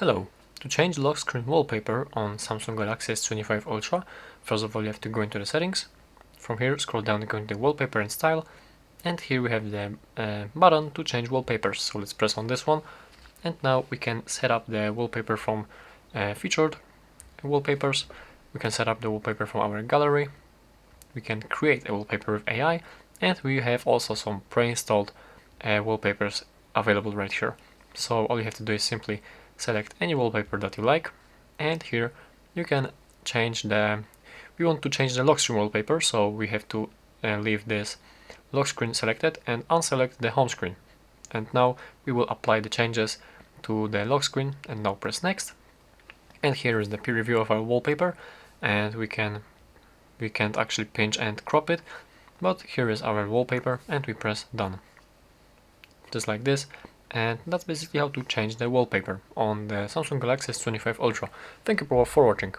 Hello! To change lock screen wallpaper on Samsung Galaxy S25 Ultra, first of all you have to go into the settings. From here scroll down and go into wallpaper and style, and here we have the button to change wallpapers, so let's press on this one, and now we can set up the wallpaper from featured wallpapers. We can set up the wallpaper from our gallery, we can create a wallpaper with AI, and we have also some pre-installed wallpapers available right here. So all you have to do is simply select any wallpaper that you like, and here you can change we want to change the lock screen wallpaper, so we have to leave this lock screen selected and unselect the home screen. And now we will apply the changes to the lock screen, and now press next. And here is the peer review of our wallpaper, and we can't actually pinch and crop it, but here is our wallpaper, and we press done. Just like this. And that's basically how to change the wallpaper on the Samsung Galaxy S25 Ultra. Thank you for watching.